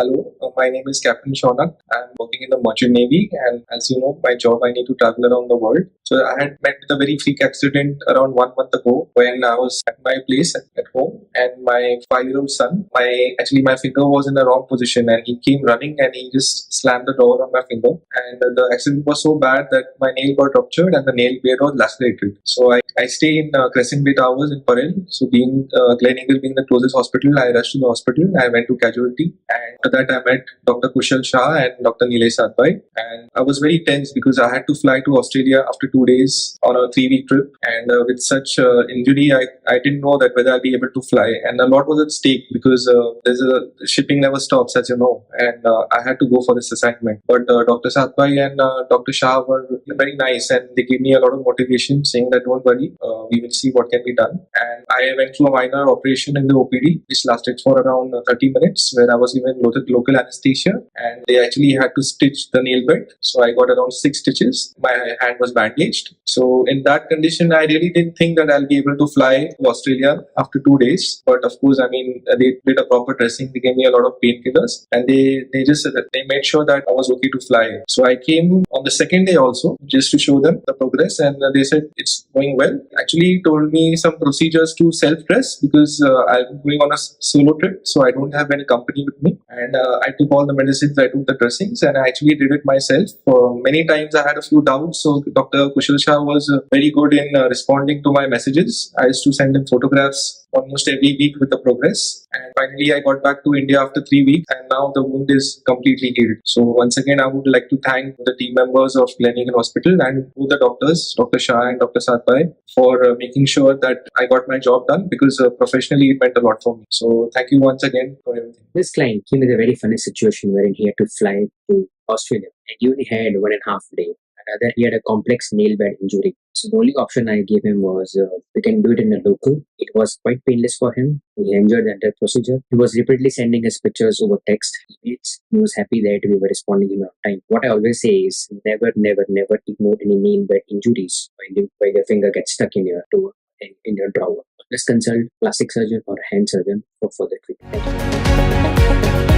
Hello, my name is Captain Shaunak. I'm working in the Merchant Navy, and as you know, my job I need to travel around the world. So I had met with a very freak accident around 1 month ago when I was at my place at home, and my 5-year-old son, my finger was in the wrong position, and he came running and he just slammed the door on my finger, and the accident was so bad that my nail got ruptured and the nail bed was lacerated. So I stay in Crescent Bay Towers in Parel. So being Gleneagles being the closest hospital, I rushed to the hospital. I went to casualty, and after that I met Dr. Kushal Shah and Dr. Nilesh Sadbhai, and I was very tense because I had to fly to Australia after 2 days on a 3-week trip, and with such injury, I didn't know that whether I'll be able to fly, and a lot was at stake because the shipping never stops, as you know, and I had to go for this assignment. But Dr. Sadbhai and Dr. Shah were very nice, and they gave me a lot of motivation, saying that don't worry, we will see what can be done. And I went through a minor operation in the OPD, which lasted for around 30 minutes, where I was given local anesthesia, and they actually had to stitch the nail bed. So I got around 6 stitches. My hand was bandaged. So in that condition, I really didn't think that I'll be able to fly to Australia after 2 days. But of course, they did a proper dressing. They gave me a lot of painkillers, and they made sure that I was okay to fly. So I came on the second day also, just to show them the progress, and they said it's going well. Actually told me some procedures to self-dress because I'm going on a solo trip, so I don't have any company with me. And I took all the medicines, I took the dressings, and I actually did it myself. Many times I had a few doubts, so Dr. Kushal Shah was very good in responding to my messages. I used to send him photographs almost every week with the progress. And finally, I got back to India after 3 weeks, and now the wound is completely healed. So once again, I would like to thank the team members of Gleneagles Hospital and all the doctors, Dr. Shah and Dr. Sadbhai, for making sure that I got my job done, because professionally it meant a lot for me. So thank you once again for everything. This client came with a very funny situation wherein he had to fly to Australia, and he only had 1.5 days. Rather, he had a complex nail bed injury. So the only option I gave him was we can do it in a local. It was quite painless for him. He enjoyed the entire procedure. He was repeatedly sending us pictures over text. He was happy that we were responding him on time. What I always say is never ignore any nail bed injuries while your finger gets stuck in your toe in your drawer. Just consult plastic surgeon or hand surgeon for further treatment.